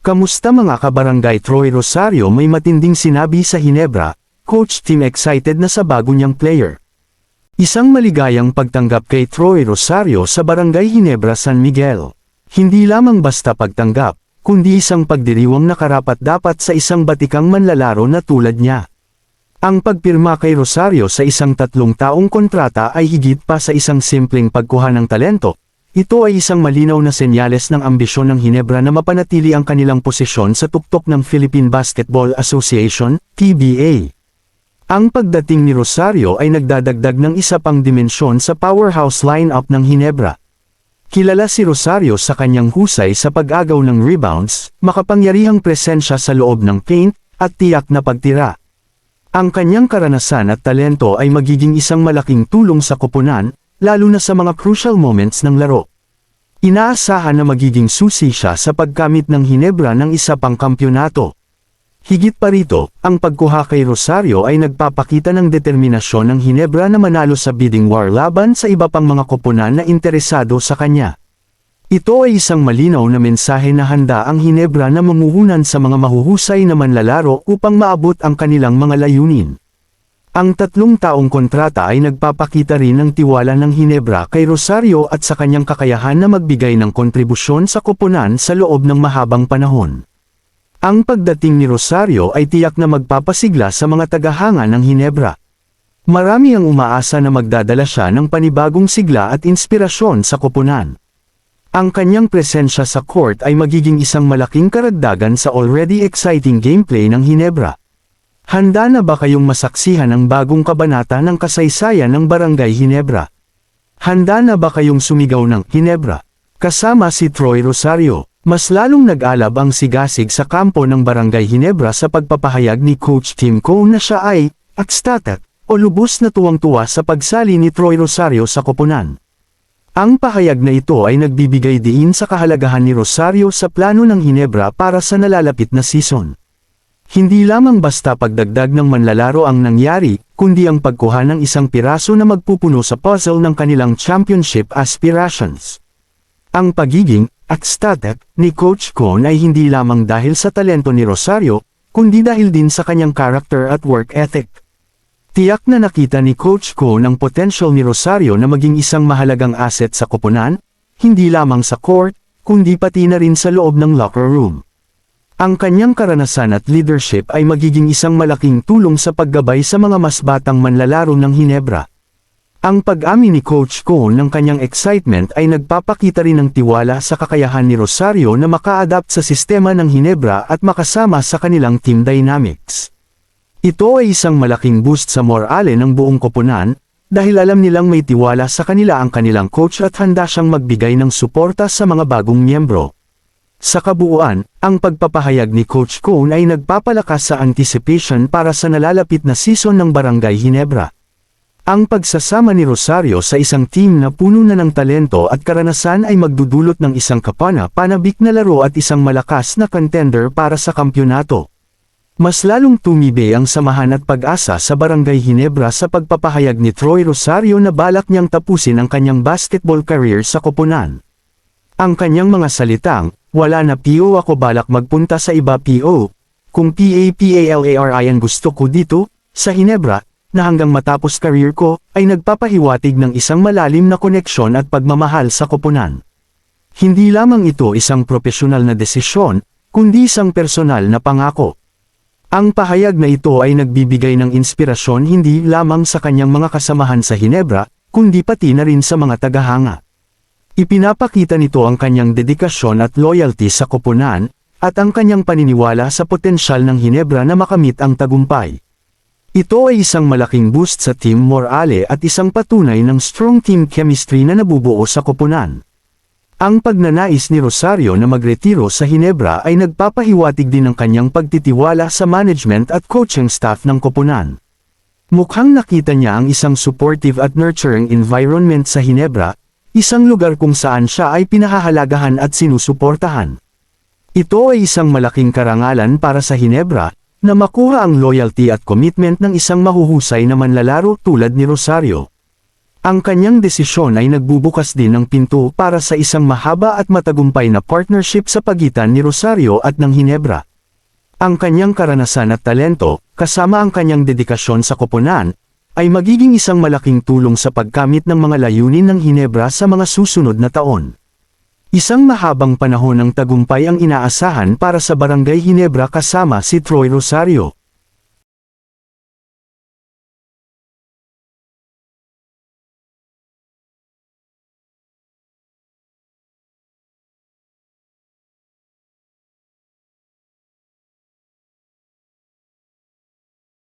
Kamusta mga kabarangay? Troy Rosario may matinding sinabi sa Hinebra, coach team excited na sa bago niyang player. Isang maligayang pagtanggap kay Troy Rosario sa Barangay Hinebra San Miguel. Hindi lamang basta pagtanggap, kundi isang pagdiriwang na karapat-dapat sa isang batikang manlalaro na tulad niya. Ang pagpirma kay Rosario sa isang 3 taong kontrata ay higit pa sa isang simpleng pagkuha ng talento. Ito ay isang malinaw na senyales ng ambisyon ng Hinebra na mapanatili ang kanilang posisyon sa tuktok ng Philippine Basketball Association, PBA. Ang pagdating ni Rosario ay nagdadagdag ng isa pang dimensyon sa powerhouse lineup ng Hinebra. Kilala si Rosario sa kanyang husay sa pag-agaw ng rebounds, makapangyarihang presensya sa loob ng paint, at tiyak na pagtira. Ang kanyang karanasan at talento ay magiging isang malaking tulong sa koponan, lalo na sa mga crucial moments ng laro. Inaasahan na magiging susi siya sa pagkamit ng Hinebra ng isa pang kampyonato. Higit pa rito, ang pagkuha kay Rosario ay nagpapakita ng determinasyon ng Hinebra na manalo sa bidding war laban sa iba pang mga koponan na interesado sa kanya. Ito ay isang malinaw na mensahe na handa ang Hinebra na mamuhunan sa mga mahuhusay na manlalaro upang maabot ang kanilang mga layunin. Ang 3 taong kontrata ay nagpapakita rin ng tiwala ng Hinebra kay Rosario at sa kanyang kakayahan na magbigay ng kontribusyon sa koponan sa loob ng mahabang panahon. Ang pagdating ni Rosario ay tiyak na magpapasigla sa mga tagahanga ng Hinebra. Marami ang umaasa na magdadala siya ng panibagong sigla at inspirasyon sa koponan. Ang kanyang presensya sa court ay magiging isang malaking karagdagan sa already exciting gameplay ng Hinebra. Handa na ba kayong masaksihan ang bagong kabanata ng kasaysayan ng Barangay Hinebra? Handa na ba kayong sumigaw ng Hinebra? Kasama si Troy Rosario, mas lalong nag-alab ang sigasig sa kampo ng Barangay Hinebra sa pagpapahayag ni Coach Tim Cone na siya ay ecstatic o lubos na tuwang-tuwa sa pagsali ni Troy Rosario sa koponan. Ang pahayag na ito ay nagbibigay diin sa kahalagahan ni Rosario sa plano ng Hinebra para sa nalalapit na season. Hindi lamang basta pagdagdag ng manlalaro ang nangyari, kundi ang pagkuha ng isang piraso na magpupuno sa puzzle ng kanilang championship aspirations. Ang pagiging ecstatic ni Coach Cone ay hindi lamang dahil sa talento ni Rosario, kundi dahil din sa kanyang character at work ethic. Tiyak na nakita ni Coach Cone ang potential ni Rosario na maging isang mahalagang asset sa koponan, hindi lamang sa court, kundi pati na rin sa loob ng locker room. Ang kanyang karanasan at leadership ay magiging isang malaking tulong sa paggabay sa mga mas batang manlalaro ng Hinebra. Ang pag-amin ni Coach Cone ng kanyang excitement ay nagpapakita rin ng tiwala sa kakayahan ni Rosario na maka-adapt sa sistema ng Hinebra at makasama sa kanilang team dynamics. Ito ay isang malaking boost sa morale ng buong koponan, dahil alam nilang may tiwala sa kanila ang kanilang coach at handa siyang magbigay ng suporta sa mga bagong miyembro. Sa kabuuan, ang pagpapahayag ni Coach Cone ay nagpapalakas sa anticipation para sa nalalapit na season ng Barangay Hinebra. Ang pagsasama ni Rosario sa isang team na puno na ng talento at karanasan ay magdudulot ng isang kapana-panabik na laro at isang malakas na contender para sa kampyonato. Mas lalong tumibay ang samahan at pag-asa sa Barangay Hinebra sa pagpapahayag ni Troy Rosario na balak niyang tapusin ang kanyang basketball career sa koponan. Ang kanyang mga salitang, "Wala na PO ako, balak magpunta sa iba PO. Kung PAPALARI ang gusto ko dito, sa Hinebra, na hanggang matapos career ko, ay nagpapahiwatig ng isang malalim na koneksyon at pagmamahal sa koponan." Hindi lamang ito isang profesional na desisyon, kundi isang personal na pangako. Ang pahayag na ito ay nagbibigay ng inspirasyon hindi lamang sa kanyang mga kasamahan sa Hinebra, kundi pati na rin sa mga tagahanga. Ipinapakita nito ang kanyang dedikasyon at loyalty sa koponan, at ang kanyang paniniwala sa potensyal ng Hinebra na makamit ang tagumpay. Ito ay isang malaking boost sa team morale at isang patunay ng strong team chemistry na nabubuo sa koponan. Ang pagnanais ni Rosario na magretiro sa Hinebra ay nagpapahiwatig din ng kanyang pagtitiwala sa management at coaching staff ng koponan. Mukhang nakita niya ang isang supportive at nurturing environment sa Hinebra, isang lugar kung saan siya ay pinahahalagahan at sinusuportahan. Ito ay isang malaking karangalan para sa Hinebra, na makuha ang loyalty at commitment ng isang mahuhusay na manlalaro tulad ni Rosario. Ang kanyang desisyon ay nagbubukas din ng pinto para sa isang mahaba at matagumpay na partnership sa pagitan ni Rosario at ng Hinebra. Ang kanyang karanasan at talento, kasama ang kanyang dedikasyon sa koponan, ay magiging isang malaking tulong sa pagkamit ng mga layunin ng Hinebra sa mga susunod na taon. Isang mahabang panahon ng tagumpay ang inaasahan para sa Barangay Hinebra kasama si Troy Rosario.